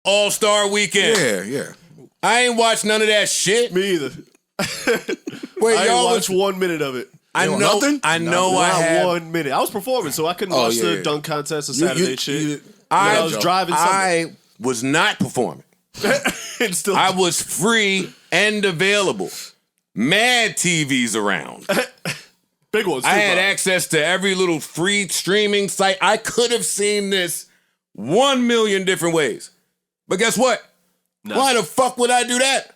All-Star Weekend. Yeah. I ain't watched none of that shit. Me either. Wait, I y'all watched 1 minute of it. I know. nothing? I know. Not I have. 1 minute. I was performing, so I couldn't watch the dunk contest or Saturday shit. I was driving. I was not performing. Still, I was free and available. Mad TVs around. big ones. Too, I had bro. access to every little free streaming site. I could have seen this 1 million different ways. But guess what? No. Why the fuck would I do that?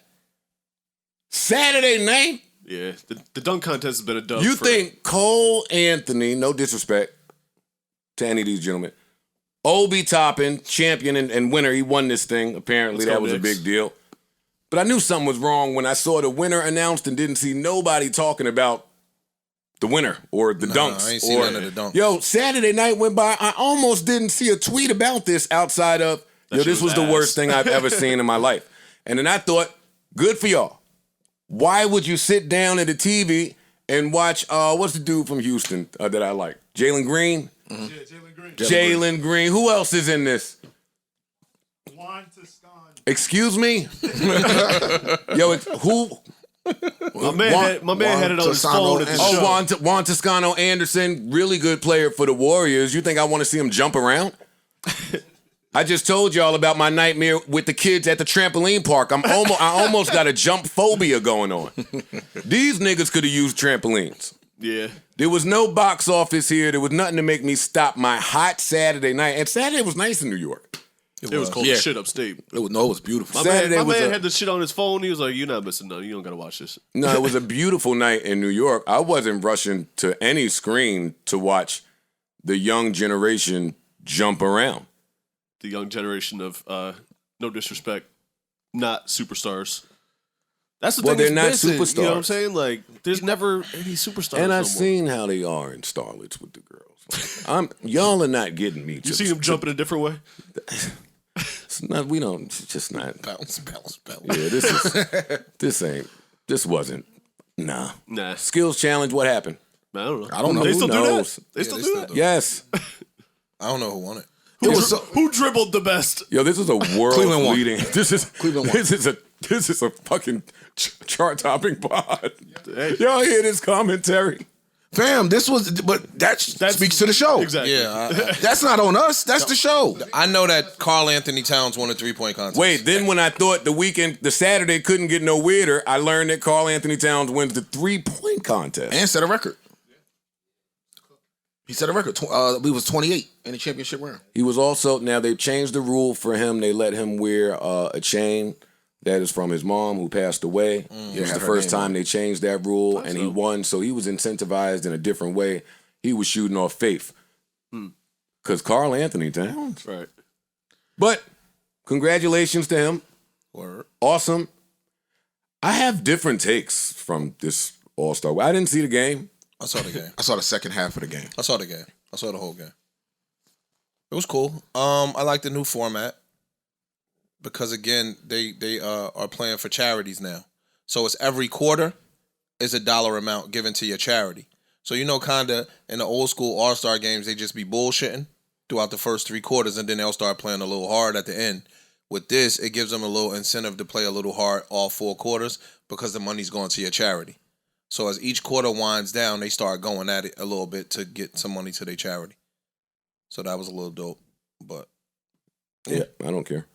Saturday night? Yeah, the dunk contest has been a dub. You think Cole Anthony, no disrespect to any of these gentlemen, Obi Toppin, champion and winner, he won this thing. Apparently that was a big deal. But I knew something was wrong when I saw the winner announced and didn't see nobody talking about the winner or the dunks. I ain't seen none of the dunks. Yo, Saturday night went by. I almost didn't see a tweet about this outside of, this was the worst thing I've ever seen in my life. And then I thought, good for y'all. Why would you sit down at the TV and watch, what's the dude from Houston that I like? Jalen Green? Yeah, Jalen Green. Jalen Green. Who else is in this? Juan Toscano. Excuse me? Yo, it's who? my man had it on his phone at the show. Juan Toscano Anderson, really good player for the Warriors. You think I want to see him jump around? I just told y'all about my nightmare with the kids at the trampoline park. I almost got a jump phobia going on. These niggas could have used trampolines. Yeah. There was no box office here. There was nothing to make me stop my hot Saturday night. And Saturday was nice in New York. It was cold as shit upstate. It was beautiful. My man had the shit on his phone. He was like, "You're not missing nothing. You don't gotta watch this." No, it was a beautiful night in New York. I wasn't rushing to any screen to watch the young generation jump around. The young generation of, no disrespect, not superstars. That's the thing. They're not missing, superstars. You know what I'm saying? Like, there's never any superstars. And no I've more. seen how they are in starlets with the girls. Y'all are not getting me. You seen them jump in a different way? It's not. We don't. It's just not. Bounce. Yeah, this wasn't. Nah. Skills challenge. What happened? I don't know. I don't know. They Who still knows? do that? They still do that? Yes. I don't know who won it. Who dribbled the best? Yo, this is a world Cleveland won. leading. Cleveland won. This is a fucking chart topping pod. Y'all hear this commentary? Fam, but that speaks to the show. Exactly. Yeah, That's not on us. That's the show. I know that Karl Anthony Towns won a 3-point contest. Wait, then when I thought the Saturday couldn't get no weirder, I learned that Karl Anthony Towns wins the 3-point contest. And set a record. He set a record. He was 28 in the championship round. He was also, now they've changed the rule for him. They let him wear a chain that is from his mom who passed away. It was the first time they changed that rule, and he won. So he was incentivized in a different way. He was shooting off faith. Because Karl Anthony Towns. Right. But congratulations to him. Word. Awesome. I have different takes from this All-Star. I didn't see the game. I saw the game. I saw the second half of the game. I saw the game. I saw the whole game. It was cool. I like the new format because again, they are playing for charities now. So it's every quarter is $1 amount given to your charity. So kinda in the old school All-Star games, they just be bullshitting throughout the first 3 quarters, and then they'll start playing a little hard at the end. With this, it gives them a little incentive to play a little hard all 4 quarters because the money's going to your charity. So as each quarter winds down, they start going at it a little bit to get some money to their charity. So that was a little dope, but yeah I don't care.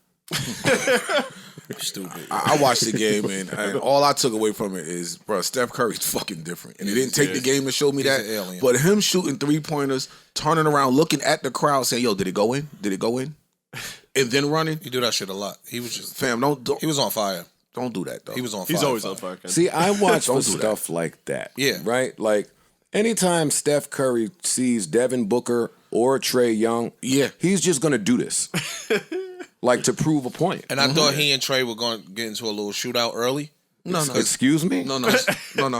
Stupid. I watched the game, and all I took away from it is, bro, Steph Curry's fucking different. And he didn't take the game to show me He's that. an alien. But him shooting 3-pointers, turning around, looking at the crowd, saying, yo, did it go in? Did it go in? And then running. He do that shit a lot. He was just Fam, don't he was on fire. Don't do that, though. He was on fire. He's always on fire. Ken. See, I watch for Don't do that. stuff like that. Yeah. Right? Like, anytime Steph Curry sees Devin Booker or Trae Young, he's just going to do this. Like, to prove a point. And I thought he and Trey were going to get into a little shootout early. No. Excuse me? No.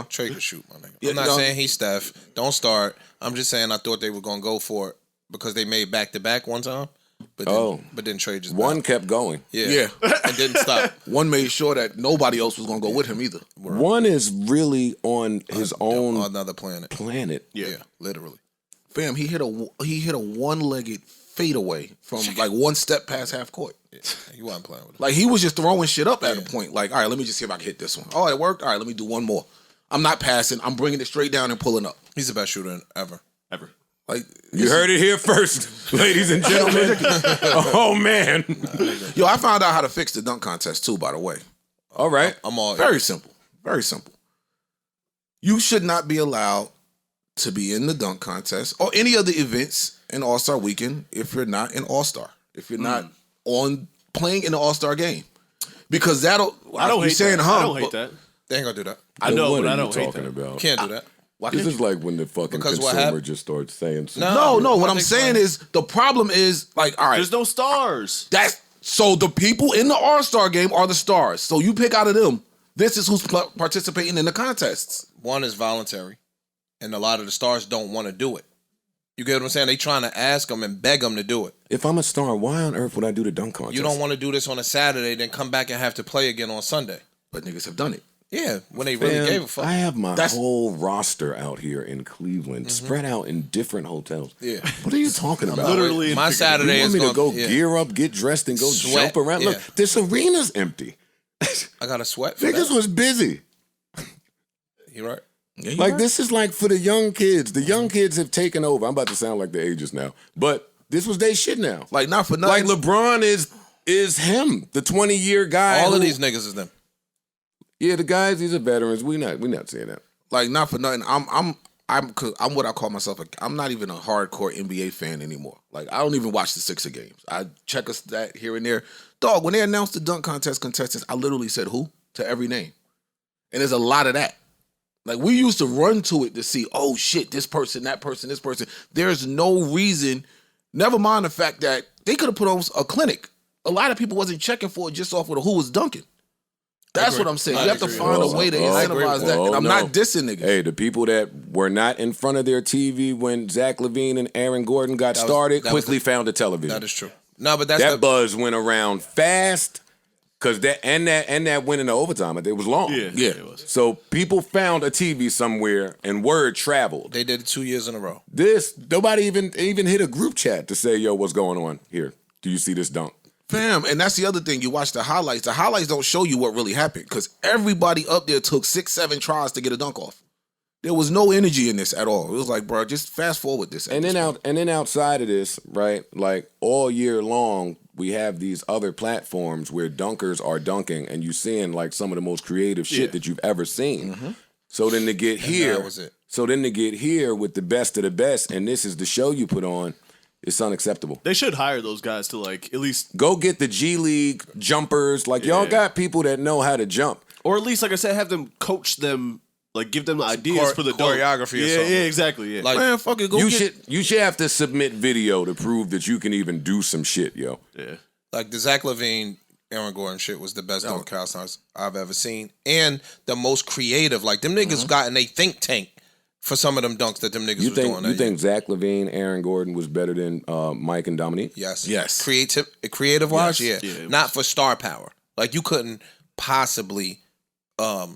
Trey could shoot, my nigga. Yeah, I'm not no. saying he's Steph. Don't start. I'm just saying I thought they were going to go for it because they made back-to-back one time. But then Trey just one kept going. Yeah. And didn't stop. One made sure that nobody else was going to go with him either. One is really on his own on another planet. planet. Yeah, literally. Fam, he hit a one-legged fadeaway from like one step past half court. Yeah, he wasn't playing with it. Like he was just throwing shit up at a point. Like, all right, let me just see if I can hit this one. Oh, it worked. All right, let me do one more. I'm not passing. I'm bringing it straight down and pulling up. He's the best shooter ever. Like You heard it here first, ladies and gentlemen. Oh, man. yo, I found out how to fix the dunk contest too. By the way, All right. I'm all very simple. Very simple. You should not be allowed to be in the dunk contest or any of the events in All-Star Weekend if you're not an All-Star. If you're not on playing in the All-Star game. Because that'll I don't hate that. I don't hate that. They ain't gonna do that. I know, What but are I you don't hate talking that. about? Can't do that. This is like when the fucking Because what consumer happened- just starts saying something. No, what I I'm think saying so. is the problem is like, all right, There's no stars. that's so the people in the All-Star game are the stars. So you pick out of them. This is who's participating in the contests. One is voluntary, and a lot of the stars don't want to do it. You get what I'm saying? They trying to ask them and beg them to do it. If I'm a star, why on earth would I do the dunk contest? You don't want to do this on a Saturday, then come back and have to play again on Sunday. But niggas have done it. Yeah, when they really Man, gave a fuck. I have my That's- whole roster out here in Cleveland, spread out in different hotels. Yeah. What are you talking about? Literally, My and Saturday You is want me to gonna go yeah. gear up, get dressed, and go Sweat, jump around? yeah. Look, this arena's empty. I got to sweat for Niggas that. was busy. You right? Yeah, you Like, right. this is like for the young kids. The young kids have taken over. I'm about to sound like the ages now. But this was their shit now. Like not for Like nothing. LeBron is him, the 20-year guy. All of who- these niggas is them. Yeah, the guys, these are veterans. We not saying that. Like not for nothing. I'm what I call myself. I'm not even a hardcore NBA fan anymore. Like I don't even watch the Sixer games. I check a stat here and there. Dog, when they announced the dunk contest contestants, I literally said who to every name, and there's a lot of that. Like we used to run to it to see, oh shit, this person, that person, this person. There's no reason. Never mind the fact that they could have put on a clinic. A lot of people wasn't checking for it just off of who was dunking. That's what I'm saying. You have to find a way to incentivize that. And I'm not dissing niggas. Hey, the people that were not in front of their TV when Zach LaVine and Aaron Gordon got started that was quickly found a television. That is true. No, but that's That buzz went around fast because that went into overtime. It was long. Yeah. It was. So people found a TV somewhere and word traveled. they did it 2 years in a row. Nobody even hit a group chat to say, yo, what's going on here? Do you see this dunk? Fam, and that's the other thing. You watch the highlights. The highlights don't show you what really happened because everybody up there took 6-7 tries to get a dunk off. There was no energy in this at all. It was like, bro, just fast forward this. And then outside of this, right? Like all year long, we have these other platforms where dunkers are dunking, and you seeing like some of the most creative shit that you've ever seen. So then to get here, that was it. So then to get here with the best of the best, and this is the show you put on, it's unacceptable. They should hire those guys to like at least, Go get the G League jumpers. Like y'all got people that know how to jump. or at least like I said, have them coach them, like give them the ideas for the dunk. choreography or Yeah, something. yeah, exactly. Yeah, Like- man, fuck it, go You get. should have to submit video to prove that you can even do some shit, yo. yeah. Like the Zach LaVine, Aaron Gordon shit was the best dunk contest I've ever seen, and the most creative. Like them niggas got in a think tank for some of them dunks that them niggas You was doing. think that you year. think Zach LaVine, Aaron Gordon was better than Mike and Dominique? Yes. Yes. Creative wise, Yes. yeah. Yeah, it Not for star power. Like you couldn't possibly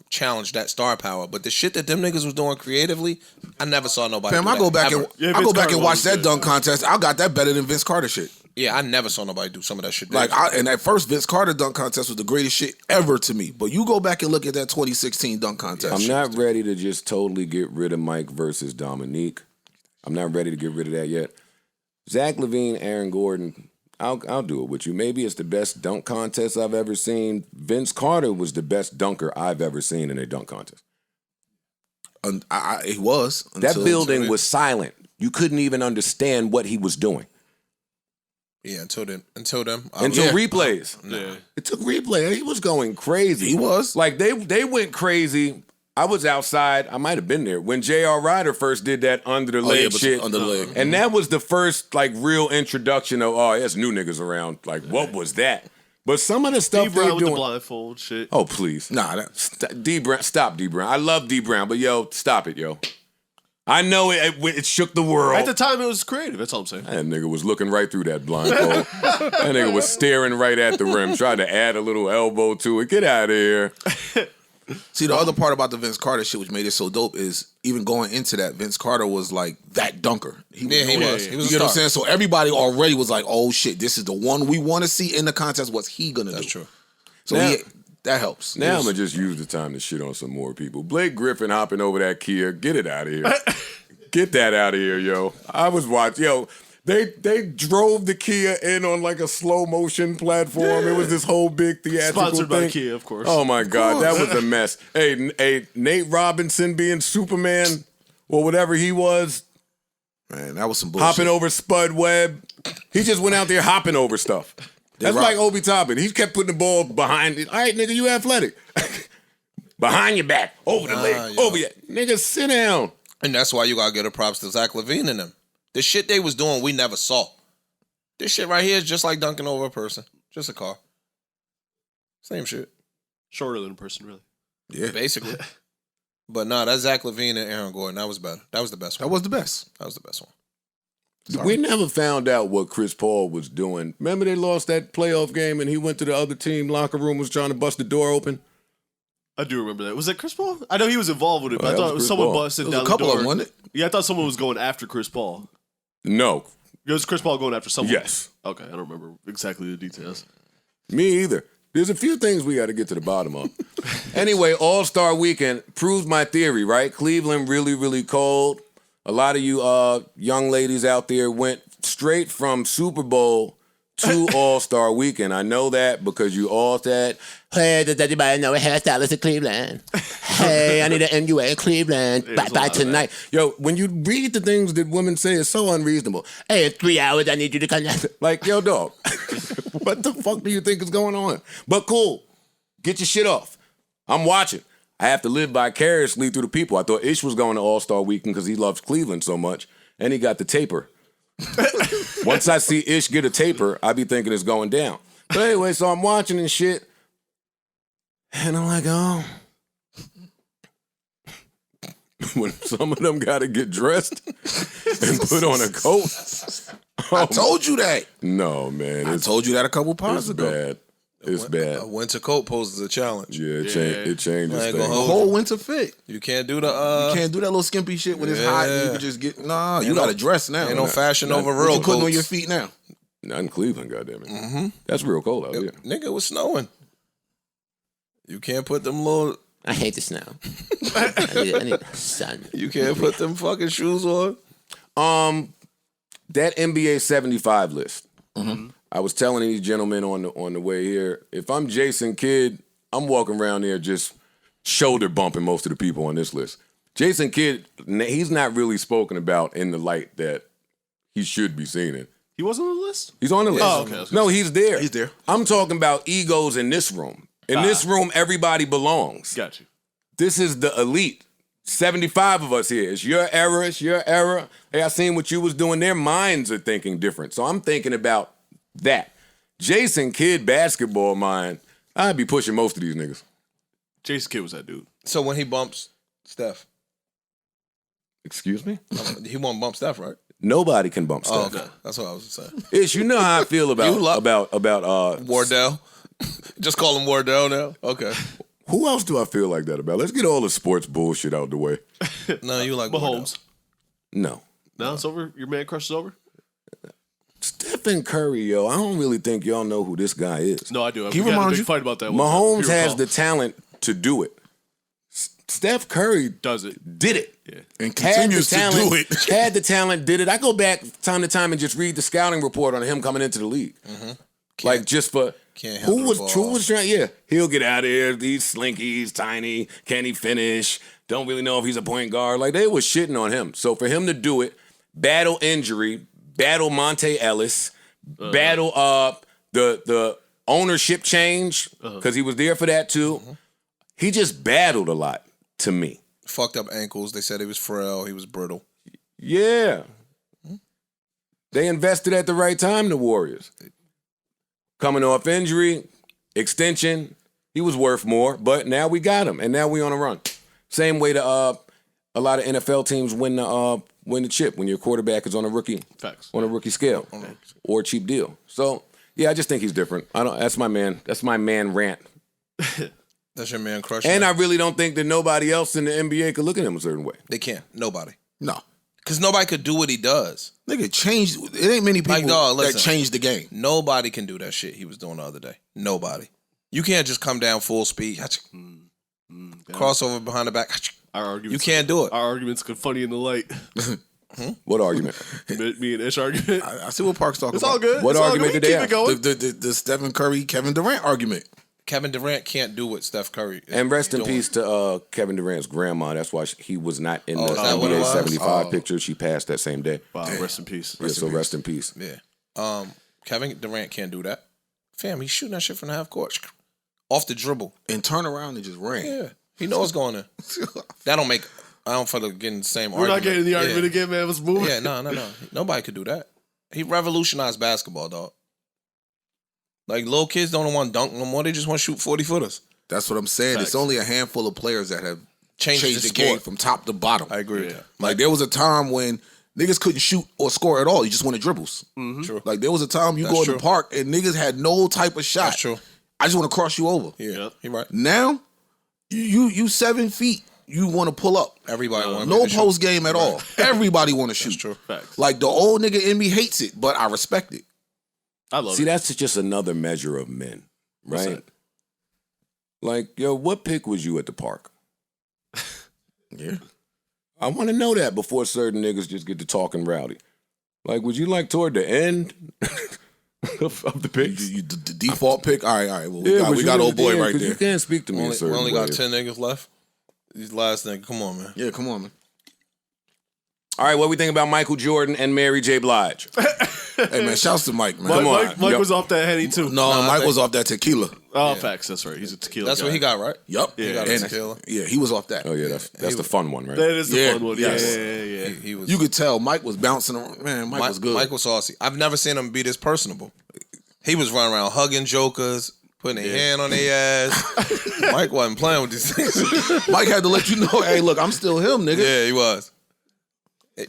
challenge that star power. But the shit that them niggas was doing creatively, I never saw nobody. Fam, do I that, go back ever. and Yeah, I go Vince back Carter and watch was that good. dunk contest. I got that better than Vince Carter shit. Yeah, I never saw nobody do some of that shit. Like, and that first Vince Carter dunk contest was the greatest shit ever to me. But you go back and look at that 2016 dunk contest. I'm not ready to just totally get rid of Mike versus Dominique. I'm not ready to get rid of that yet. Zach LaVine, Aaron Gordon, I'll do it with you. Maybe it's the best dunk contest I've ever seen. Vince Carter was the best dunker I've ever seen in a dunk contest. He was. That until- building was silent. You couldn't even understand what he was doing. yeah, until then. Until Yeah. replays. Yeah. It took replay. He was going crazy. He was. Like they went crazy. I was outside. I might have been there when J.R. Ryder first did that under the leg but shit. under the leg. And that was the first like real introduction of there's new niggas around. Like what was that? But some of the stuff Steve Brown they with the doing. blindfold shit. Oh please, Nah, that, Stop D Brown. I love D Brown, but yo, stop it, yo. I know it shook the world. At the time, it was creative. That's all I'm saying. That nigga was looking right through that blindfold. That nigga was staring right at the rim, trying to add a little elbow to it. Get out of here. See, the other part about the Vince Carter shit, which made it so dope, is even going into that, Vince Carter was like that dunker. He was. He was. You know what I'm saying? So everybody already was like, "Oh shit, this is the one we want to see in the contest." What's he gonna do? That's true. So that helps. Now I'm gonna just use the time to shit on some more people. Blake Griffin hopping over that Kia. Get it out of here. Get that out of here, yo. I was watching, yo. They drove the Kia in on like a slow motion platform. It was this whole big theatrical Sponsored thing. by Kia, of course. Oh my God, that was a mess. Hey, Nate Robinson being Superman or whatever he was, Man, that was some bullshit. hopping over Spud Webb. He just went out there hopping over stuff. That's like Obi Toppin. He kept putting the ball behind it. All right, nigga, you athletic. Behind your back, over the leg, over your nigga, sit down. And that's why you gotta get a props to Zach LaVine and them. The shit they was doing, we never saw. This shit right here is just like dunking over a person. Just a car. Same shit. Shorter than a person, really. Yeah, Basically. But nah, that Zach LaVine and Aaron Gordon, that was better. That was the best one. that was the best. That was the best one. We never found out what Chris Paul was doing. Remember they lost that playoff game and he went to the other team locker room, was trying to bust the door open? I do remember that. Was that Chris Paul? I know he was involved with it, but that I thought was it was Chris someone Paul. busted There was down a couple the of door. them, wasn't it? Yeah, I thought someone was going after Chris Paul. No. It was Chris Paul going after someone. Yes. Okay, I don't remember exactly the details. Me either. There's a few things we got to get to the bottom of. Anyway, All-Star Weekend proves my theory, right? Cleveland really, really cold. A lot of you young ladies out there went straight from Super Bowl to All-Star Weekend. I know that because you all said, hey, does anybody know a hairstylist in Cleveland? Hey, I need an MUA in Cleveland. Bye tonight. Yo, when you read the things that women say, it's so unreasonable. Hey, in 3 hours, I need you to come down. Like, yo, dog, what the fuck do you think is going on? But cool. Get your shit off. I'm watching. I have to live vicariously through the people. I thought Ish was going to All-Star Weekend because he loves Cleveland so much, and he got the taper. Once I see Ish get a taper, I be thinking it's going down. But anyway, so I'm watching and shit, and I'm like, oh. When some of them got to get dressed and put on a coat. I told you that. No, man. I told you that a couple pods It's ago. bad. It's bad. A winter coat poses a challenge. Yeah, it changes I ain't things. gonna The hold whole winter fit. You can't do the You can't do that little skimpy shit when it's hot and you can just get. Nah, you got to dress now. ain't no fashion over What real you putting coats. on your feet now? Not in Cleveland, goddammit. That's real cold out here. Nigga, it was snowing. You can't put them little. I hate the snow. I need sun. You can't put them fucking shoes on. That NBA 75 list. I was telling these gentlemen on the way here, if I'm Jason Kidd, I'm walking around there just shoulder bumping most of the people on this list. Jason Kidd, he's not really spoken about in the light that he should be seen in. He wasn't on the list? He's on the list. Oh, okay. No, he's there. He's there. I'm talking about egos in this room. In this room, everybody belongs. Got you. This is the elite. 75 of us here. It's your era. It's your era. Hey, I seen what you was doing. Their minds are thinking different. So I'm thinking about that. Jason Kidd basketball mind, I'd be pushing most of these niggas. Jason Kidd was that dude. So when he bumps Steph, Excuse me? he won't bump Steph, right? Nobody can bump Oh, Steph. okay. That's what I was saying. Ish, you know how I feel about You Wardell. Just call him Wardell now. Okay. who else do I feel like that about? Let's get all the sports bullshit out the way. No, you like Wardell. Mahomes. No. Now it's over? Your man crush is over? Stephen Curry, yo, I don't really think y'all know who this guy is. No, I do. He We had a reminds big you- fight about that one time, Mahomes if you has recall. the talent to do it. Steph Curry Does it. did it. Yeah. And Had the continues to talent, do it. had the talent, did it. I go back time to time and just read the scouting report on him coming into the league. Like just for Can't handle who the was ball. true was trying. Yeah, he'll get out of here. These slinkies, tiny. Can he finish? Don't really know if he's a point guard. Like they was shitting on him. So for him to do it, battle injury, battle Monte Ellis, battle the ownership change because he was there for that too. He just battled a lot to me. Fucked up ankles. They said he was frail. He was brittle. Yeah. They invested at the right time, the Warriors. Coming off injury, extension, he was worth more, but now we got him, and now we on a run. Same way to a lot of NFL teams win the chip when your quarterback is on a rookie Facts. on a rookie scale or a cheap deal. So yeah, I just think he's different. That's my man. That's my man rant. That's your man crushing. And I really don't think that nobody else in the NBA could look at him a certain way. They can't. Nobody. No. Because nobody could do what he does. Nigga, changed. It ain't many people dog, that listen. changed the game. Nobody can do that shit he was doing the other day. Nobody. You can't just come down full speed. Crossover behind the back. Our You arguments, can't do it. Our arguments could funny in the light. What argument? Me and Ish argument. I see what Park's talking It's about. all good. What It's all argument good. did We they keep it have? going. The Stephen Curry, Kevin Durant argument. Kevin Durant can't do what Steph Curry is And rest in doing. peace to Kevin Durant's grandma. That's why he was not in the is that what it NBA was? 75 picture. She passed that same day. Wow, rest in peace. So rest in peace. Yeah. Kevin Durant can't do that. Fam, he's shooting that shit from the half court. Off the dribble. And turn around and just ran. Yeah. He knows what's going in. That don't make... I don't feel like getting the same We're argument. not getting the argument Yeah. again, man. Let's move. Yeah, no. Nobody could do that. He revolutionized basketball, dog. Like, little kids don't want to dunk no more. They just want to shoot 40-footers. That's what I'm saying. Facts. It's only a handful of players that have Changed changed the the game sport. from top to bottom. I agree with that. Like, there was a time when niggas couldn't shoot or score at all. You just wanted dribbles. True. Like, there was a time you That's go in true. the park and niggas had no type of shot. That's true. I just want to cross you over. Yeah, Yep. he right. Now, you 7 feet. You want to pull up. Everybody want No post game at all. Everybody want to shoot. That's true. Facts. Like, the old nigga in me hates it, but I respect it. I love See, it. that's just another measure of men, What's right? that? Like, yo, what pick was you at the park? Yeah. I want to know that before certain niggas just get to talking rowdy. Like, was you like toward the end of the picks? The default pick? All right. Well, Yeah, we got was old you boy at the end? right 'Cause there. You can't speak to me. We only got 10 niggas left. These last niggas, come on, man. Yeah, come on, man. All right, what we think about Michael Jordan and Mary J. Blige? Hey, man, shouts to Mike, man. Mike Yep. was off that Henny too. No, I Mike think- was off that tequila. Oh, facts. That's right. He's a tequila. That's guy. what he got, right? Yup. Yeah, got and, tequila. yeah, he was off that. Oh yeah, that's the fun one, right? That is the Yeah, fun one. yes. Yeah. He was. You could tell Mike was bouncing around. Man, Mike was good. Mike was saucy. I've never seen him be this personable. He was running around hugging jokers, putting a hand on their ass. Mike wasn't playing with these things. Mike had to let you know, hey, look, I'm still him, nigga. Yeah, he was.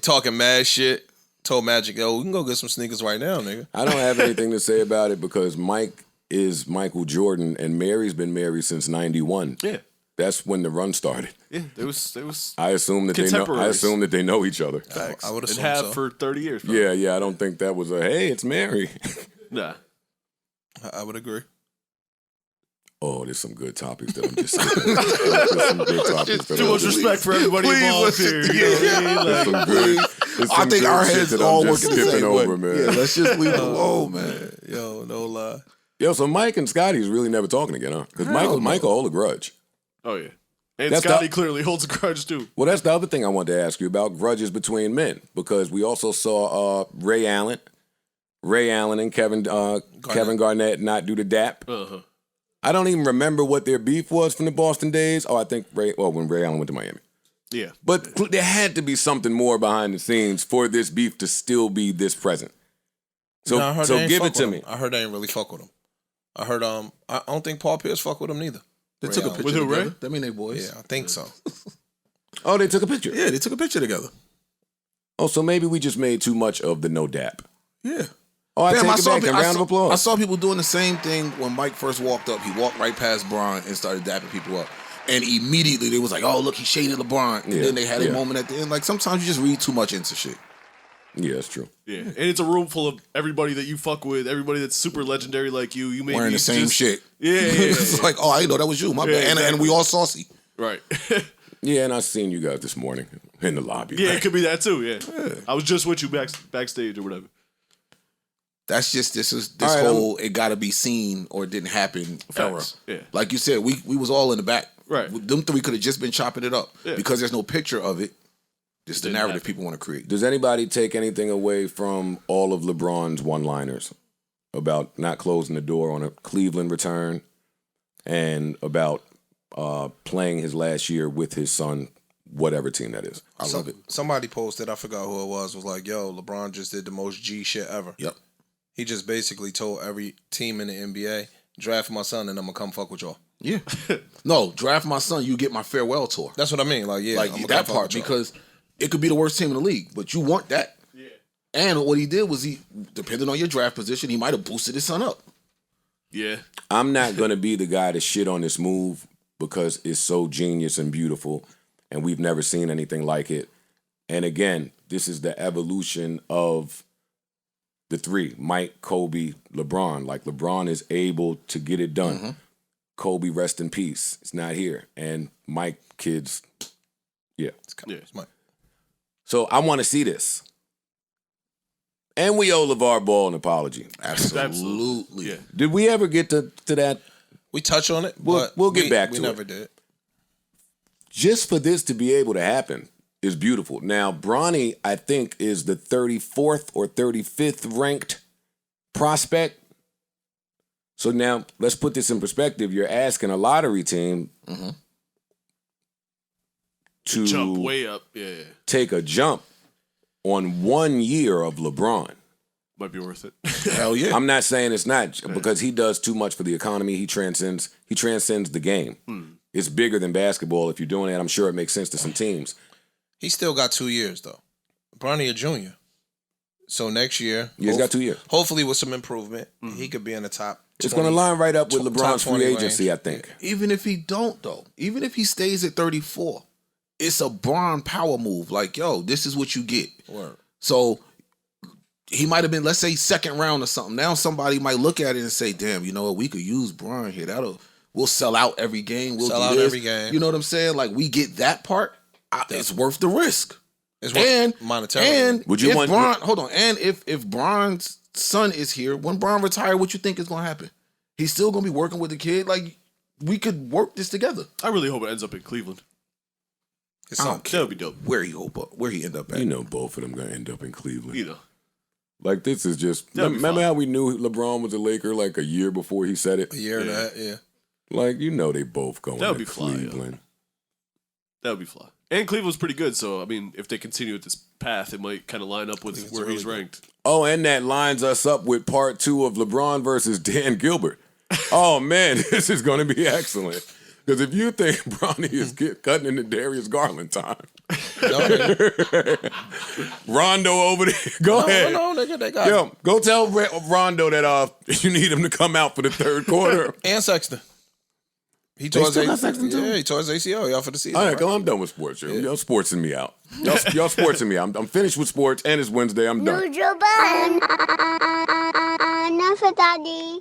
Talking mad shit. Told Magic, yo, we can go get some sneakers right now, nigga. I don't have anything to say about it because Mike is Michael Jordan and Mary's been married since '91. Yeah. That's when the run started. Yeah. There was. I assume that they know. I Contemporaries. assume that they know each other. I would And assume have so. for 30 years. Probably. Yeah. I don't think that was a hey, it's Mary. Nah. I would agree. Oh, there's some good topics that I'm just skipping. There's some good topics that Too I'm much just- respect for everybody Please involved listen here. to You know what I mean? Like, There's some good. there's I some think good our shit heads that I'm all just working the skipping same over, way. man. Yeah, let's just leave it alone, man. Yo, no lie. Yo, so Mike and Scotty's really never talking again, huh? Because Hell no. Michael hold a grudge. oh yeah. And That's Scotty the- clearly holds a grudge too. Well, that's the other thing I wanted to ask you about grudges between men because we also saw Ray Allen and Kevin Garnett not do the dap. Uh-huh. I don't even remember what their beef was from the Boston days. Oh, I think when Ray Allen went to Miami. Yeah. But there had to be something more behind the scenes for this beef to still be this present. So, Nah, I heard so they ain't give fuck it to with me. him. I heard they ain't really fuck with him. I heard I don't think Paul Pierce fuck with him neither. They Ray took a Allen. picture With who, together. Ray? That mean they boys. Yeah, I think so. Oh, they took a picture. Yeah, they took a picture together. Oh, so maybe we just made too much of the no dap. Yeah. Oh, I Damn, take it back. Then round of I applause. saw people doing the same thing when Mike first walked up. He walked right past Bron and started dapping people up. And immediately they was like, oh, look, he shaded LeBron. And Yeah, then they had a yeah. moment at the end. Like, sometimes you just read too much into shit. Yeah, that's true. Yeah. And it's a room full of everybody that you fuck with, everybody that's super legendary like you. You may Wearing be the same just- shit. Yeah. It's like, oh, I didn't know that was you. My Yeah, bad. And we all saucy. Right. Yeah, and I seen you guys this morning in the lobby. Yeah, it could be that too. Yeah. I was just with you backstage or whatever. That's just this All right, whole it gotta be seen or it didn't happen era. Facts, yeah. Like you said, we was all in the back. Right. Them three could have just been chopping it up. Yeah. Because there's no picture of it. Just the Didn't narrative happen. people want to create. Does anybody take anything away from all of LeBron's one-liners about not closing the door on a Cleveland return and about playing his last year with his son, whatever team that is? I love it. Somebody posted, I forgot who it was like, yo, LeBron just did the most G shit ever. Yep. He just basically told every team in the NBA, draft my son and I'm going to come fuck with y'all. Yeah. No, draft my son, you get my farewell tour. That's what I mean. Like, yeah. Like I'ma that come fuck part, with y'all. because it could be the worst team in the league, but you want that. Yeah. And what he did was he, depending on your draft position, he might have boosted his son up. Yeah. I'm not going to be the guy to shit on this move because it's so genius and beautiful, and we've never seen anything like it. And again, this is the evolution of the three: Mike, Kobe, LeBron. Like, LeBron is able to get it done. Mm-hmm. Kobe, rest in peace. It's not here. And Mike, kids, yeah. It's Mike. So I want to see this. And we owe LeVar Ball an apology. Absolutely. Yeah. Did we ever get to that? We touch on it, We'll but get back to we it. never did. Just for this to be able to happen is beautiful. Now, Bronny, I think, is the 34th or 35th ranked prospect. So now let's put this in perspective. You're asking a lottery team to Jump way up. Yeah. take a jump on 1 year of LeBron. Might be worth it. Hell yeah. I'm not saying it's not, because he does too much for the economy. He transcends the game. It's bigger than basketball. If you're doing that, I'm sure it makes sense to some teams. He still got 2 years though. Bronny a junior, so next year He's got 2 years. Hopefully, with some improvement, he could be in the top. It's 20. going to line right up with top LeBron's 20 free range. agency, I think. Even if he don't, though, even if he stays at 34, it's a Bron power move. Like, yo, this is what you get. Word. So he might have been, let's say, second round or something. Now somebody might look at it and say, damn, you know what, we could use Bron here. We'll sell out every game. We'll Sell do out this. every game. You know what I'm saying? Like, we get that part. It's worth the risk. It's worth monetarily. And Would you if want- Bron, hold on, and if Bron's son is here, when Bron retire, what you think is gonna happen? He's still gonna be working with the kid. Like, we could work this together. I really hope it ends up in Cleveland. It's I don't something. That would be dope. Where he end up at? You know both of them going to end up in Cleveland. You know. Like, this is just... That'd be Remember fine. how we knew LeBron was a Laker like a year before he said it? A year of that, yeah. Like, you know they both going That would to be fly, yeah. Cleveland. That would be fly. And Cleveland's pretty good, so, I mean, if they continue with this path, it might kind of line up with where he's ranked. Oh, and that lines us up with part 2 of LeBron versus Dan Gilbert. Oh, man, this is going to be excellent. Because if you think Bronny is cutting into Darius Garland time, Rondo over there, go ahead. No, nigga, they got Yo, go tell Rondo that you need him to come out for the third quarter. and Sexton. He tore his still got Sexton too? Yeah, he tore his ACL. Y'all for the season. All right, right? go. I'm done with sports. Y'all sportsing me out. Y'all sportsing me out. I'm finished with sports, and it's Wednesday. I'm done. Enough, Daddy.